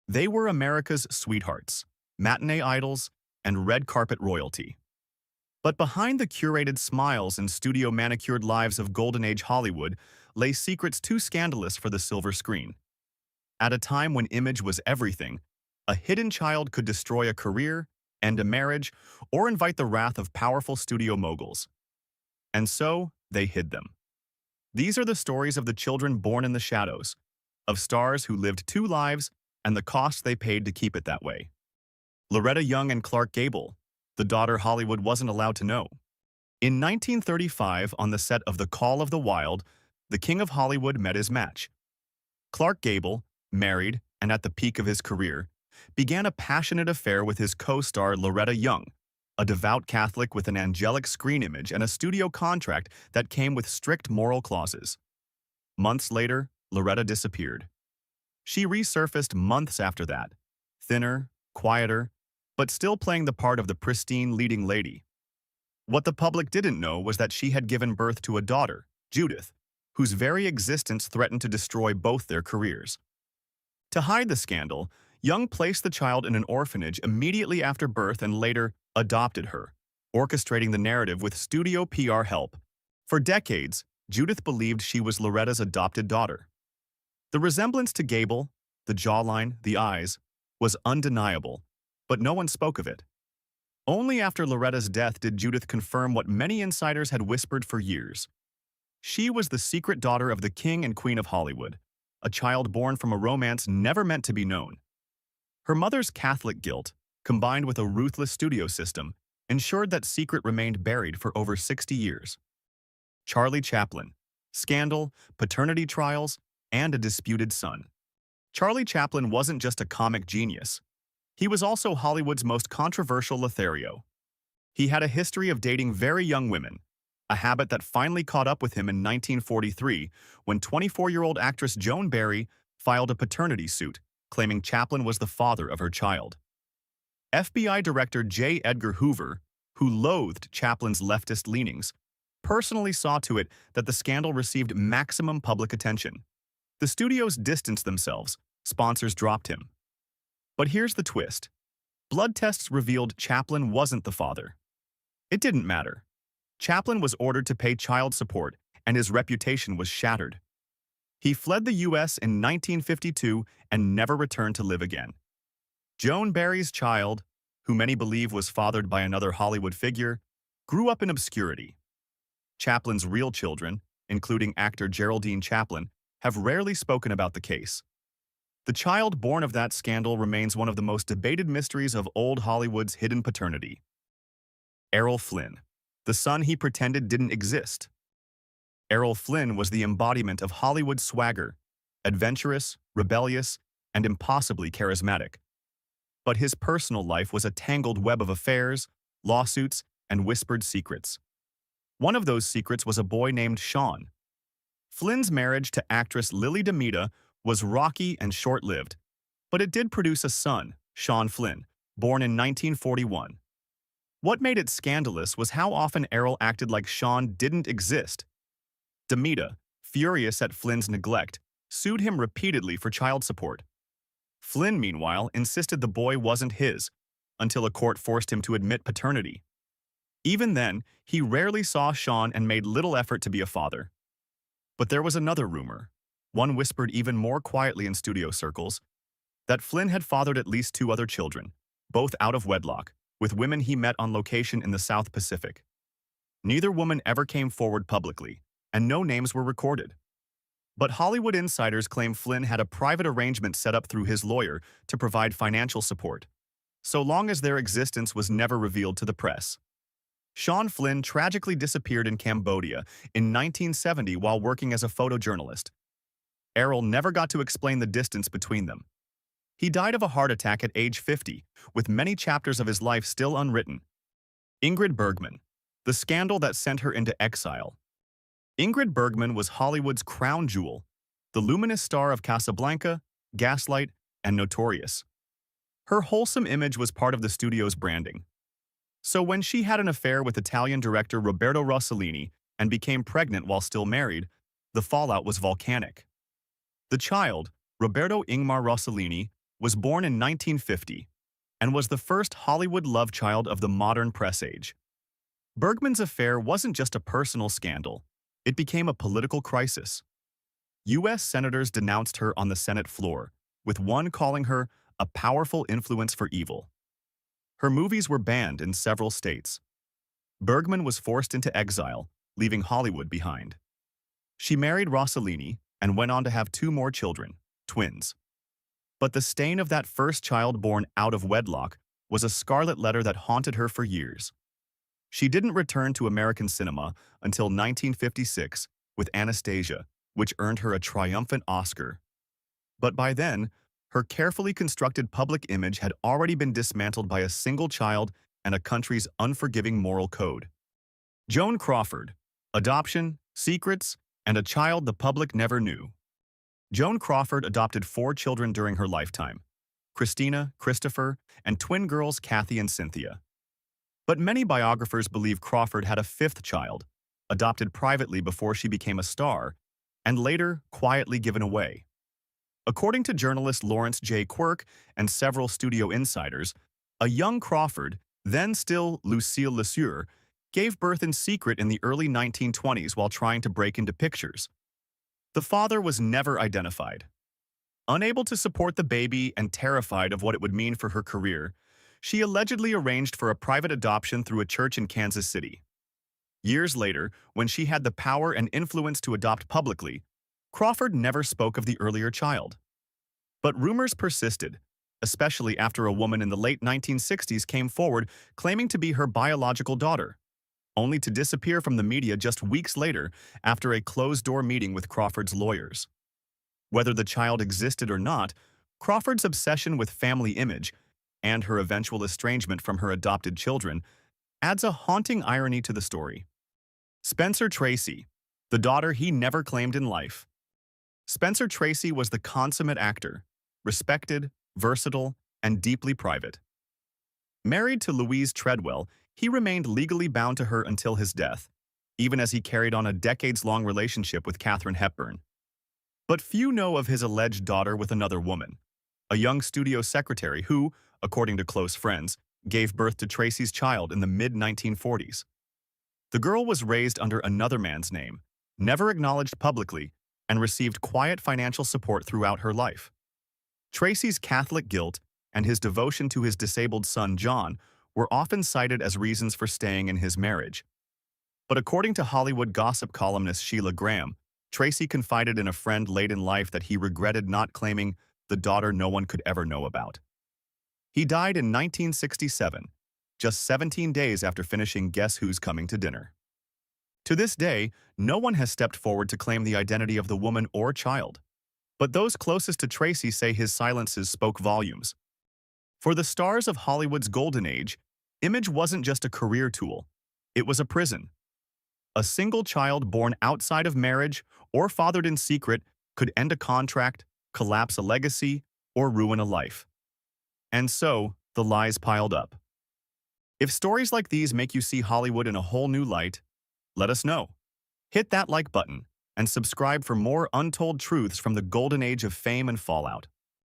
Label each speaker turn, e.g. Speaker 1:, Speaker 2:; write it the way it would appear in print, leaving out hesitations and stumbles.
Speaker 1: They were America's sweethearts, matinee idols, and red carpet royalty. But behind the curated smiles and studio-manicured lives of Golden Age Hollywood lay secrets too scandalous for the silver screen. At a time when image was everything, a hidden child could destroy a career, end a marriage, or invite the wrath of powerful studio moguls. And so, they hid them. These are the stories of the children born in the shadows, of stars who lived two lives and the cost they paid to keep it that way. Loretta Young and Clark Gable, the daughter Hollywood wasn't allowed to know. In 1935, on the set of The Call of the Wild, the king of Hollywood met his match. Clark Gable, married and at the peak of his career, began a passionate affair with his co-star Loretta Young, a devout Catholic with an angelic screen image and a studio contract that came with strict moral clauses. Months later, Loretta disappeared. She resurfaced months after that, thinner, quieter, but still playing the part of the pristine leading lady. What the public didn't know was that she had given birth to a daughter, Judith, whose very existence threatened to destroy both their careers. To hide the scandal, Young placed the child in an orphanage immediately after birth and later adopted her, orchestrating the narrative with studio PR help. For decades, Judith believed she was Loretta's adopted daughter. The resemblance to Gable, the jawline, the eyes, was undeniable, but no one spoke of it. Only after Loretta's death did Judith confirm what many insiders had whispered for years. She was the secret daughter of the King and Queen of Hollywood, a child born from a romance never meant to be known. Her mother's Catholic guilt, combined with a ruthless studio system, ensured that secret remained buried for over 60 years. Charlie Chaplin, scandal, paternity trials, and a disputed son. Charlie Chaplin wasn't just a comic genius. He was also Hollywood's most controversial Lothario. He had a history of dating very young women, a habit that finally caught up with him in 1943 when 24-year-old actress Joan Barry filed a paternity suit, claiming Chaplin was the father of her child. FBI Director J. Edgar Hoover, who loathed Chaplin's leftist leanings, personally saw to it that the scandal received maximum public attention. The studios distanced themselves, sponsors dropped him. But here's the twist. Blood tests revealed Chaplin wasn't the father. It didn't matter. Chaplin was ordered to pay child support, and his reputation was shattered. He fled the U.S. in 1952 and never returned to live again. Joan Barry's child, who many believe was fathered by another Hollywood figure, grew up in obscurity. Chaplin's real children, including actor Geraldine Chaplin, have rarely spoken about the case. The child born of that scandal remains one of the most debated mysteries of old Hollywood's hidden paternity. Errol Flynn, the son he pretended didn't exist. Errol Flynn was the embodiment of Hollywood swagger, adventurous, rebellious, and impossibly charismatic. But his personal life was a tangled web of affairs, lawsuits, and whispered secrets. One of those secrets was a boy named Sean. Flynn's marriage to actress Lily DeMita was rocky and short-lived, but it did produce a son, Sean Flynn, born in 1941. What made it scandalous was how often Errol acted like Sean didn't exist. DeMita, furious at Flynn's neglect, sued him repeatedly for child support. Flynn, meanwhile, insisted the boy wasn't his, until a court forced him to admit paternity. Even then, he rarely saw Sean and made little effort to be a father. But there was another rumor, one whispered even more quietly in studio circles, that Flynn had fathered at least 2 other children, both out of wedlock, with women he met on location in the South Pacific. Neither woman ever came forward publicly, and no names were recorded. But Hollywood insiders claim Flynn had a private arrangement set up through his lawyer to provide financial support, so long as their existence was never revealed to the press. Sean Flynn tragically disappeared in Cambodia in 1970 while working as a photojournalist. Errol never got to explain the distance between them. He died of a heart attack at age 50, with many chapters of his life still unwritten. Ingrid Bergman, the scandal that sent her into exile. Ingrid Bergman was Hollywood's crown jewel, the luminous star of Casablanca, Gaslight, and Notorious. Her wholesome image was part of the studio's branding. So when she had an affair with Italian director Roberto Rossellini and became pregnant while still married, the fallout was volcanic. The child, Roberto Ingmar Rossellini, was born in 1950 and was the first Hollywood love child of the modern press age. Bergman's affair wasn't just a personal scandal, it became a political crisis. U.S. senators denounced her on the Senate floor, with one calling her a powerful influence for evil. Her movies were banned in several states. Bergman was forced into exile, leaving Hollywood behind. She married Rossellini and went on to have two more children, twins. But the stain of that first child born out of wedlock was a scarlet letter that haunted her for years. She didn't return to American cinema until 1956 with Anastasia, which earned her a triumphant Oscar. But by then, her carefully constructed public image had already been dismantled by a single child and a country's unforgiving moral code. Joan Crawford, adoption, secrets, and a child the public never knew. Joan Crawford adopted 4 children during her lifetime: Christina, Christopher, and twin girls Kathy and Cynthia. But many biographers believe Crawford had a 5th child, adopted privately before she became a star, and later quietly given away. According to journalist Lawrence J. Quirk and several studio insiders, a young Crawford, then still Lucille Lesueur, gave birth in secret in the early 1920s while trying to break into pictures. The father was never identified. Unable to support the baby and terrified of what it would mean for her career, she allegedly arranged for a private adoption through a church in Kansas City. Years later, when she had the power and influence to adopt publicly, Crawford never spoke of the earlier child. But rumors persisted, especially after a woman in the late 1960s came forward claiming to be her biological daughter, only to disappear from the media just weeks later after a closed-door meeting with Crawford's lawyers. Whether the child existed or not, Crawford's obsession with family image and her eventual estrangement from her adopted children adds a haunting irony to the story. Spencer Tracy, the daughter he never claimed in life. Spencer Tracy was the consummate actor, respected, versatile, and deeply private. Married to Louise Treadwell, he remained legally bound to her until his death, even as he carried on a decades-long relationship with Katharine Hepburn. But few know of his alleged daughter with another woman, a young studio secretary who, according to close friends, gave birth to Tracy's child in the mid-1940s. The girl was raised under another man's name, never acknowledged publicly, and received quiet financial support throughout her life. Tracy's Catholic guilt and his devotion to his disabled son John were often cited as reasons for staying in his marriage. But according to Hollywood gossip columnist Sheila Graham, Tracy confided in a friend late in life that he regretted not claiming the daughter no one could ever know about. He died in 1967, just 17 days after finishing Guess Who's Coming to Dinner. To this day, no one has stepped forward to claim the identity of the woman or child. But those closest to Tracy say his silences spoke volumes. For the stars of Hollywood's golden age, image wasn't just a career tool, it was a prison. A single child born outside of marriage or fathered in secret could end a contract, collapse a legacy, or ruin a life. And so, the lies piled up. If stories like these make you see Hollywood in a whole new light, let us know. Hit that like button and subscribe for more untold truths from the golden age of fame and fallout.